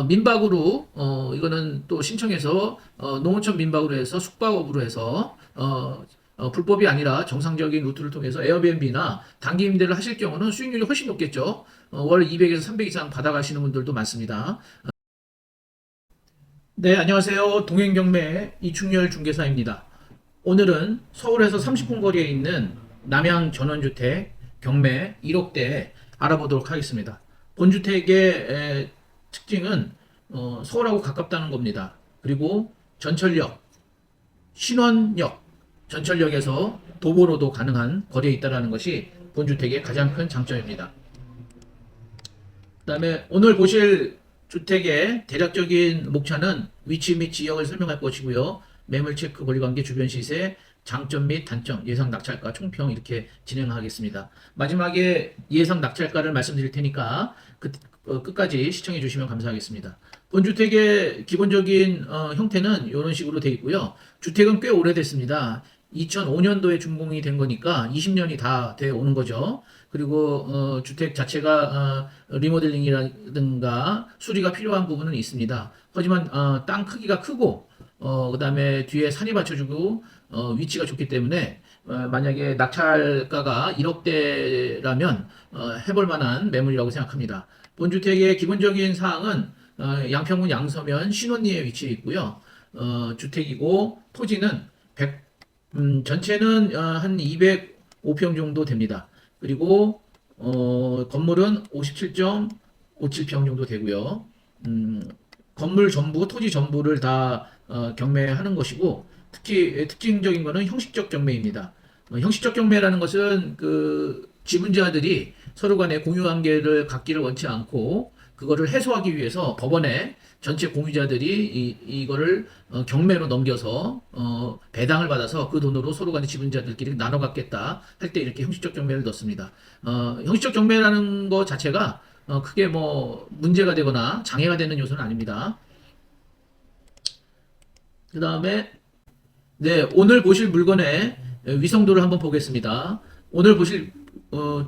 민박으로, 이거는 또 신청해서, 농어촌 민박으로 해서 숙박업으로 해서, 불법이 아니라 정상적인 루트를 통해서 에어비앤비나 단기 임대를 하실 경우는 수익률이 훨씬 높겠죠. 월 200에서 300 이상 받아가시는 분들도 많습니다. 네, 안녕하세요. 동행경매 이충렬 중개사입니다. 오늘은 서울에서 30분 거리에 있는 남양 전원주택 경매 1억대 알아보도록 하겠습니다. 본주택의 특징은 서울하고 가깝다는 겁니다. 그리고 전철역, 신원역, 전철역에서 도보로도 가능한 거리에 있다는 것이 본주택의 가장 큰 장점입니다. 그다음에 오늘 보실 주택의 대략적인 목차는 위치 및 지역을 설명할 것이고요. 매물 체크, 권리관계, 주변 시세, 장점 및 단점, 예상 낙찰가, 총평 이렇게 진행하겠습니다. 마지막에 예상 낙찰가를 말씀드릴 테니까 끝까지 시청해 주시면 감사하겠습니다. 본주택의 기본적인 형태는 이런 식으로 되어 있고요. 주택은 꽤 오래됐습니다. 2005년도에 준공이 된 거니까 20년이 다 돼 오는 거죠. 그리고 주택 자체가 리모델링이라든가 수리가 필요한 부분은 있습니다. 하지만 땅 크기가 크고 그다음에 뒤에 산이 받쳐주고 위치가 좋기 때문에 만약에 낙찰가가 1억대라면 해볼 만한 매물이라고 생각합니다. 본주택의 기본적인 사항은 양평군 양서면 신원리에 위치해 있고요. 주택이고 토지는 100 전체는 한 205평 정도 됩니다. 그리고 건물은 57.57평 정도 되고요. 건물 전부, 토지 전부를 다 경매하는 것이고 특히 특징적인 것은 형식적 경매입니다. 형식적 경매라는 것은 그 지분자들이 서로 간에 공유 관계를 갖기를 원치 않고 그거를 해소하기 위해서 법원에 전체 공유자들이 이거를 경매로 넘겨서 배당을 받아서 그 돈으로 서로 간의 지분자들끼리 나눠 갖겠다 할 때 이렇게 형식적 경매를 넣습니다. 형식적 경매라는 것 자체가 크게 뭐 문제가 되거나 장애가 되는 요소는 아닙니다. 그 다음에 네, 오늘 보실 물건의 위성도를 한번 보겠습니다. 오늘 보실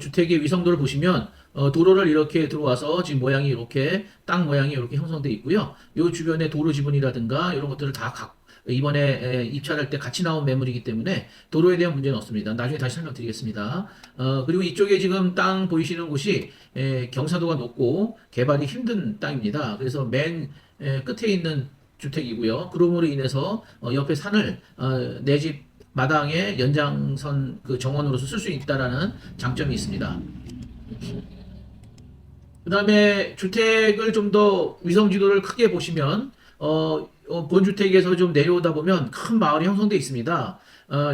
주택의 위성도를 보시면 도로를 이렇게 들어와서 지금 모양이 이렇게 땅 모양이 이렇게 형성되어 있고요. 이 주변에 도로 지분이라든가 이런 것들을 다 이번에 입찰할 때 같이 나온 매물이기 때문에 도로에 대한 문제는 없습니다. 나중에 다시 설명드리겠습니다. 그리고 이쪽에 지금 땅 보이시는 곳이 경사도가 높고 개발이 힘든 땅입니다. 그래서 맨 끝에 있는 주택이고요. 그럼으로 인해서 옆에 산을 내 집 마당의 연장선 그 정원으로서 쓸 수 있다라는 장점이 있습니다. 그 다음에 주택을 좀 더 위성지도를 크게 보시면 본주택에서 좀 내려오다 보면 큰 마을이 형성되어 있습니다.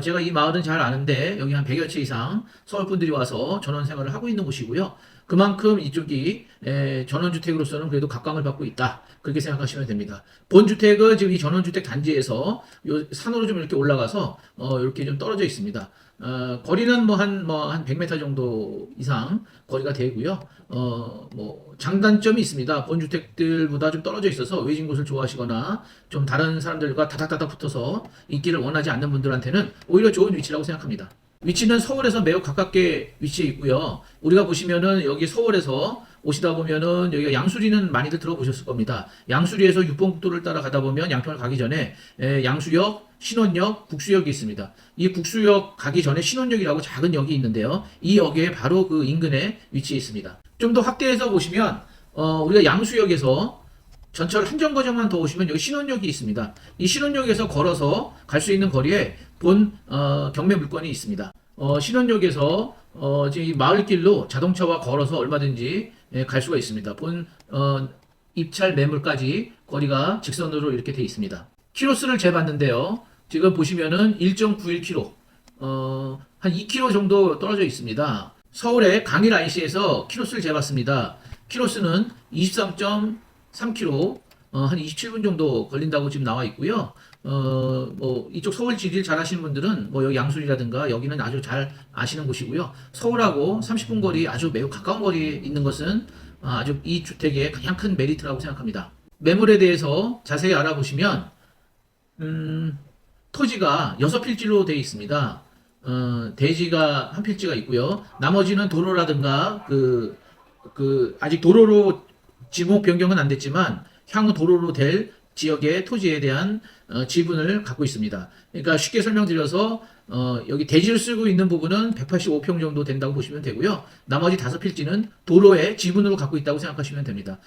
제가 이 마을은 잘 아는데 여기 한 100여 채 이상 서울 분들이 와서 전원 생활을 하고 있는 곳이고요. 그만큼 이쪽이 전원주택으로서는 그래도 각광을 받고 있다. 그렇게 생각하시면 됩니다. 본주택은 지금 이 전원주택 단지에서 요 산으로 좀 이렇게 올라가서 이렇게 좀 떨어져 있습니다. 거리는 한 100m 정도 이상 거리가 되고요. 뭐 장단점이 있습니다. 본주택들보다 좀 떨어져 있어서 외진 곳을 좋아하시거나 좀 다른 사람들과 다닥다닥 붙어서 인기를 원하지 않는 분들한테는 오히려 좋은 위치라고 생각합니다. 위치는 서울에서 매우 가깝게 위치해 있고요. 우리가 보시면은 여기 서울에서 오시다 보면은 여기가 양수리는 많이들 들어보셨을 겁니다. 양수리에서 6번 국도를 따라 가다 보면 양평을 가기 전에 양수역, 신원역, 국수역이 있습니다. 이 국수역 가기 전에 신원역이라고 작은 역이 있는데요. 이 역에 바로 그 인근에 위치해 있습니다. 좀 더 확대해서 보시면 우리가 양수역에서 전철 한 정거장만 더 오시면 여기 신원역이 있습니다. 이 신원역에서 걸어서 갈 수 있는 거리에 본 경매 물건이 있습니다. 신원역에서 지금 이 마을길로 자동차와 걸어서 얼마든지 갈 수가 있습니다. 본 입찰 매물까지 거리가 직선으로 이렇게 돼 있습니다. 키로수를 재봤는데요. 지금 보시면은 1.91km, 한 2km 정도 떨어져 있습니다. 서울의 강일 IC에서 키로수를 재봤습니다. 키로수는 23.3km, 한 27분 정도 걸린다고 지금 나와 있고요. 뭐 이쪽 서울 지리를 잘 아시는 분들은 뭐 여기 양수리라든가 여기는 아주 잘 아시는 곳이고요. 서울하고 30분 거리 아주 매우 가까운 거리에 있는 것은 아주 이 주택의 가장 큰 메리트라고 생각합니다. 매물에 대해서 자세히 알아보시면 토지가 6필지로 되어 있습니다. 대지가 한 필지가 있고요. 나머지는 도로라든가 아직 도로로 지목 변경은 안 됐지만 향후 도로로 될 지역의 토지에 대한 지분을 갖고 있습니다. 그러니까 쉽게 설명드려서 여기 대지를 쓰고 있는 부분은 185평 정도 된다고 보시면 되고요. 나머지 5필지는 도로의 지분으로 갖고 있다고 생각하시면 됩니다.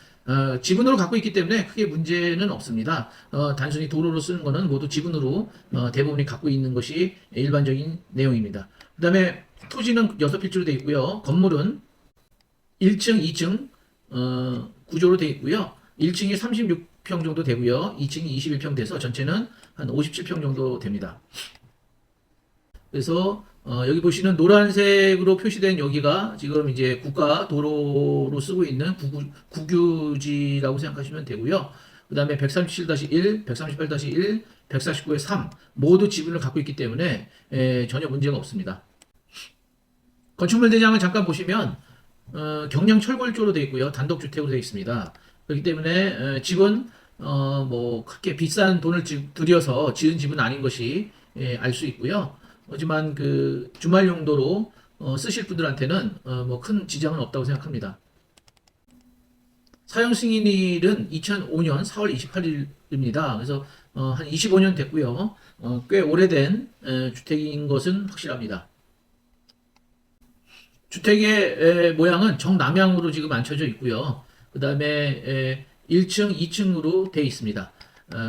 지분으로 갖고 있기 때문에 크게 문제는 없습니다. 단순히 도로로 쓰는 거는 모두 지분으로 대부분이 갖고 있는 것이 일반적인 내용입니다. 그 다음에 토지는 6필지로 되어 있고요. 건물은 1층, 2층 구조로 되어 있고요. 1층이 36평 정도 되고요. 2층이 21평 돼서 전체는 한 57평 정도 됩니다. 그래서 여기 보시는 노란색으로 표시된 여기가 지금 이제 국가 도로로 쓰고 있는 국유지라고 생각하시면 되고요. 그 다음에 137-1, 138-1, 149의 3 모두 지분을 갖고 있기 때문에 전혀 문제가 없습니다. 건축물 대장을 잠깐 보시면 경량 철골조로 되어 있고요. 단독주택으로 되어 있습니다. 그렇기 때문에 집은 뭐 크게 비싼 돈을 들여서 지은 집은 아닌 것이 알 수 있고요. 하지만 그 주말 용도로 쓰실 분들한테는 뭐 큰 지장은 없다고 생각합니다. 사용 승인일은 2005년 4월 28일입니다. 그래서 한 25년 됐고요. 꽤 오래된 주택인 것은 확실합니다. 주택의 모양은 정남향으로 지금 앉혀져 있고요. 그 다음에 1층, 2층으로 되어 있습니다.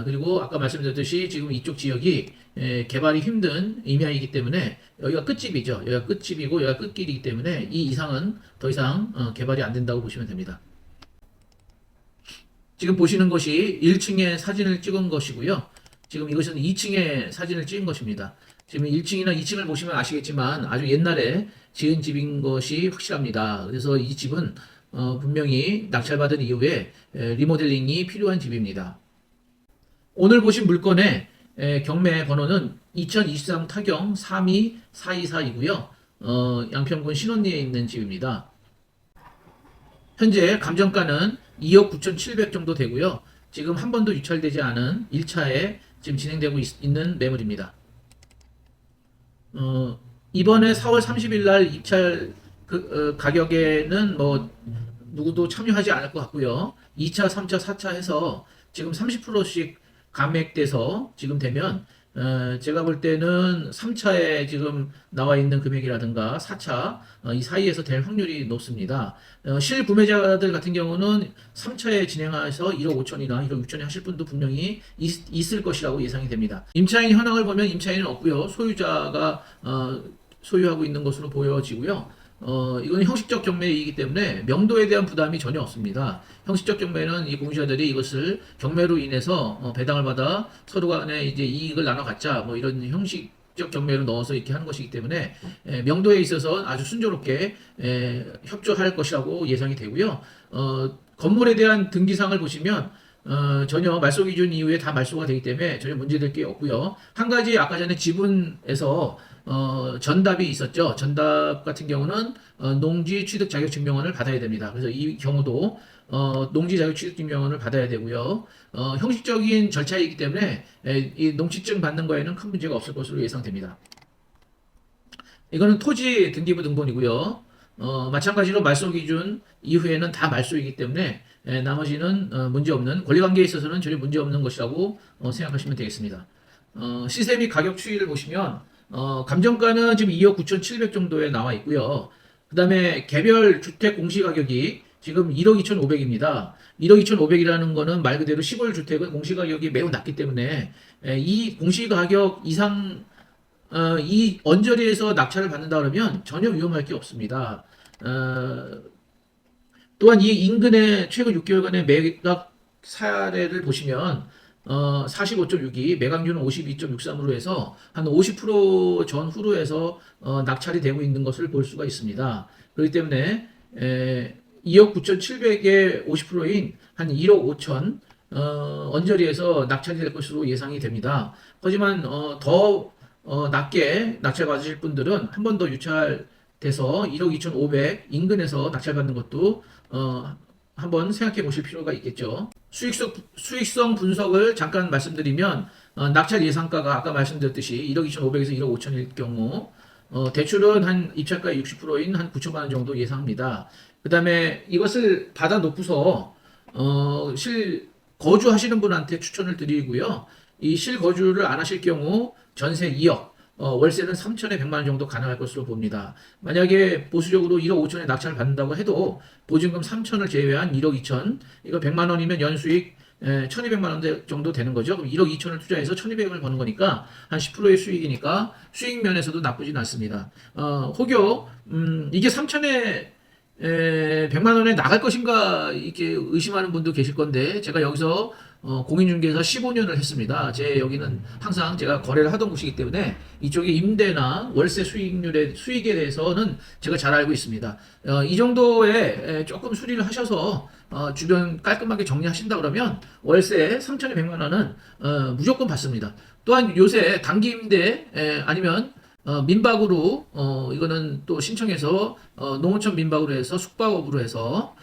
그리고 아까 말씀드렸듯이 지금 이쪽 지역이 개발이 힘든 임야이기 때문에 여기가 끝집이죠. 여기가 끝집이고 여기가 끝길이기 때문에 이 이상은 더 이상 개발이 안 된다고 보시면 됩니다. 지금 보시는 것이 1층의 사진을 찍은 것이고요. 지금 이것은 2층의 사진을 찍은 것입니다. 지금 1층이나 2층을 보시면 아시겠지만 아주 옛날에 지은 집인 것이 확실합니다. 그래서 이 집은 분명히 낙찰받은 이후에 리모델링이 필요한 집입니다. 오늘 보신 물건의 경매 번호는 2023 타경 32424이고요. 양평군 신원리에 있는 집입니다. 현재 감정가는 2억 9,700 정도 되고요. 지금 한 번도 유찰되지 않은 1차에 지금 진행되고 있는 매물입니다. 이번에 4월 30일 날 입찰 가격에는 뭐 누구도 참여하지 않을 것 같고요. 2차, 3차, 4차 해서 지금 30%씩 감액돼서 지금 되면 제가 볼 때는 3차에 지금 나와 있는 금액이라든가 4차 이 사이에서 될 확률이 높습니다. 실구매자들 같은 경우는 3차에 진행해서 1억 5천이나 1억 6천에 하실 분도 분명히 있을 것이라고 예상이 됩니다. 임차인 현황을 보면 임차인은 없고요. 소유자가 소유하고 있는 것으로 보여지고요. 이건 형식적 경매이기 때문에 명도에 대한 부담이 전혀 없습니다. 형식적 경매는 이 공시자들이 이것을 경매로 인해서 배당을 받아 서로 간에 이제 이익을 나눠 갖자 뭐 이런 형식적 경매를 넣어서 이렇게 하는 것이기 때문에 명도에 있어서 아주 순조롭게 협조할 것이라고 예상이 되고요. 건물에 대한 등기상을 보시면 전혀 말소 기준 이후에 다 말소가 되기 때문에 전혀 문제될 게 없고요. 한 가지 아까 전에 지분에서 전답이 있었죠. 전답 같은 경우는 농지 취득 자격 증명원을 받아야 됩니다. 그래서 이 경우도 농지 자격 취득 증명원을 받아야 되고요. 형식적인 절차이기 때문에 이 농지증 받는 거에는 큰 문제가 없을 것으로 예상됩니다. 이거는 토지 등기부 등본이고요. 마찬가지로 말소 기준 이후에는 다 말소이기 때문에 나머지는 문제 없는 권리관계에 있어서는 전혀 문제 없는 것이라고 생각하시면 되겠습니다. 시세 및 가격 추이를 보시면 감정가는 지금 2억 9,700 정도에 나와 있고요. 그 다음에 개별 주택 공시가격이 지금 1억 2,500입니다. 1억 2,500이라는 거는 말 그대로 시골 주택은 공시가격이 매우 낮기 때문에 이 공시가격 이상 이 언저리에서 낙찰을 받는다 그러면 전혀 위험할 게 없습니다. 또한 이 인근의 최근 6개월간의 매각 사례를 보시면 45.6이 매각률은 52.63으로 해서 한 50% 전후로 해서 낙찰이 되고 있는 것을 볼 수가 있습니다. 그렇기 때문에 2억 9,700의 50%인 한 1억 5천 언저리에서 낙찰이 될 것으로 예상이 됩니다. 하지만 더 낮게 낙찰 받으실 분들은 한 번 더 유찰돼서 1억 2,500 인근에서 낙찰 받는 것도 한번 생각해 보실 필요가 있겠죠. 수익성 분석을 잠깐 말씀드리면 낙찰 예상가가 아까 말씀드렸듯이 1억 2,500에서 1억 5천일 경우 대출은 한 입찰가의 60%인 한 9천만 원 정도 예상합니다. 그 다음에 이것을 받아 놓고서 거주하시는 분한테 추천을 드리고요. 이 실거주를 안 하실 경우 전세 2억, 월세는 3천에 100만 원 정도 가능할 것으로 봅니다. 만약에 보수적으로 1억 5천에 낙찰을 받는다고 해도 보증금 3천을 제외한 1억 2천, 이거 100만 원이면 연수익 1200만 원 정도 되는 거죠. 그럼 1억 2천을 투자해서 1200을 버는 거니까 한 10%의 수익이니까 수익 면에서도 나쁘진 않습니다. 혹여 이게 3천에 100만 원에 나갈 것인가 이렇게 의심하는 분도 계실 건데 제가 여기서 공인중개사 15년을 했습니다. 제 여기는 항상 제가 거래를 하던 곳이기 때문에 이쪽에 임대나 월세 수익에 대해서는 제가 잘 알고 있습니다. 이 정도에 조금 수리를 하셔서 주변 깔끔하게 정리하신다 그러면 월세 3,100만 원은 무조건 받습니다. 또한 요새 단기 임대 아니면 민박으로 이거는 또 신청해서 농어촌 민박으로 해서 숙박업으로 해서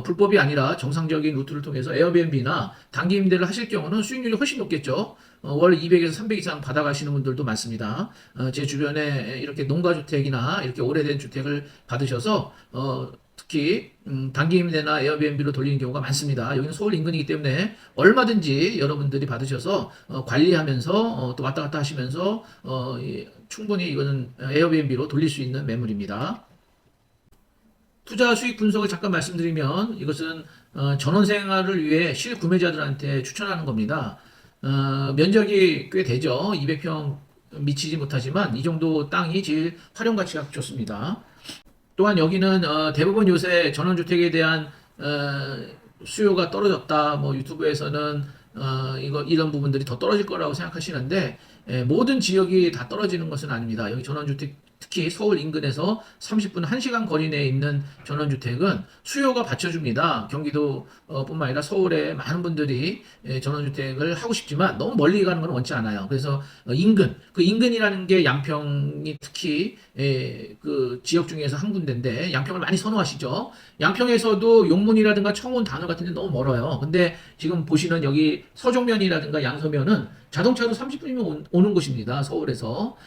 불법이 아니라 정상적인 루트를 통해서 에어비앤비나 단기 임대를 하실 경우는 수익률이 훨씬 높겠죠. 월 200에서 300 이상 받아가시는 분들도 많습니다. 제 주변에 이렇게 농가주택이나 이렇게 오래된 주택을 받으셔서 특히 단기 임대나 에어비앤비로 돌리는 경우가 많습니다. 여기는 서울 인근이기 때문에 얼마든지 여러분들이 받으셔서 관리하면서 또 왔다 갔다 하시면서 충분히 이거는 에어비앤비로 돌릴 수 있는 매물입니다. 투자 수익 분석을 잠깐 말씀드리면 이것은 전원생활을 위해 실구매자들한테 추천하는 겁니다. 면적이 꽤 되죠. 200평 미치지 못하지만 이 정도 땅이 제일 활용 가치가 좋습니다. 또한 여기는 대부분 요새 전원주택에 대한 수요가 떨어졌다. 뭐 유튜브에서는 이런 부분들이 더 떨어질 거라고 생각하시는데 모든 지역이 다 떨어지는 것은 아닙니다. 여기 전원주택 특히 서울 인근에서 30분 1시간 거리 내에 있는 전원주택은 수요가 받쳐줍니다. 경기도 뿐만 아니라 서울에 많은 분들이 전원주택을 하고 싶지만 너무 멀리 가는 건 원치 않아요. 그래서 그 인근이라는 게 양평이 특히 그 지역 중에서 한 군데인데 양평을 많이 선호하시죠. 양평에서도 용문이라든가 청운, 단원 같은 데 너무 멀어요. 근데 지금 보시는 여기 서종면이라든가 양서면은 자동차로 30분이면 오는 곳입니다. 서울에서.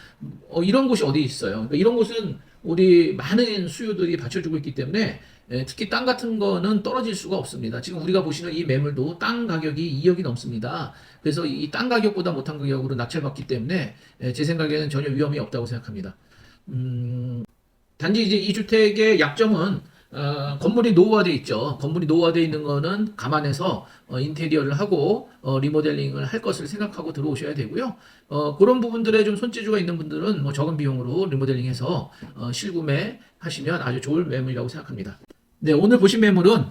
이런 곳이 어디 있어요? 그러니까 이런 곳은 우리 많은 수요들이 받쳐주고 있기 때문에 특히 땅 같은 거는 떨어질 수가 없습니다. 지금 우리가 보시는 이 매물도 땅 가격이 2억이 넘습니다. 그래서 이 땅 가격보다 못한 가격으로 낙찰받기 때문에 제 생각에는 전혀 위험이 없다고 생각합니다. 단지 이제 이 주택의 약점은 건물이 노후화돼 있죠. 건물이 노후화돼 있는 거는 감안해서 인테리어를 하고 리모델링을 할 것을 생각하고 들어오셔야 되고요. 그런 부분들에 좀 손재주가 있는 분들은 뭐 적은 비용으로 리모델링해서 실구매 하시면 아주 좋을 매물이라고 생각합니다. 네, 오늘 보신 매물은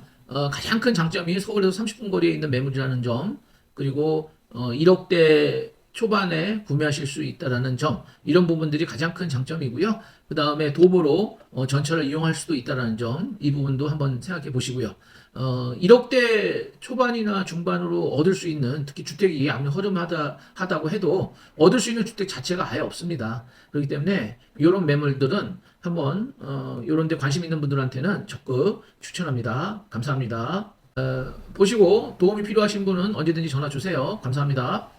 가장 큰 장점이 서울에서 30분 거리에 있는 매물이라는 점, 그리고 1억대 초반에 구매하실 수 있다라는 점, 이런 부분들이 가장 큰 장점이고요. 그 다음에 도보로 전철을 이용할 수도 있다라는 점, 이 부분도 한번 생각해 보시고요. 1억대 초반이나 중반으로 얻을 수 있는, 특히 주택이 아무리 허름하다고 해도 얻을 수 있는 주택 자체가 아예 없습니다. 그렇기 때문에 이런 매물들은 한번 이런 데 관심 있는 분들한테는 적극 추천합니다. 감사합니다. 보시고 도움이 필요하신 분은 언제든지 전화 주세요. 감사합니다.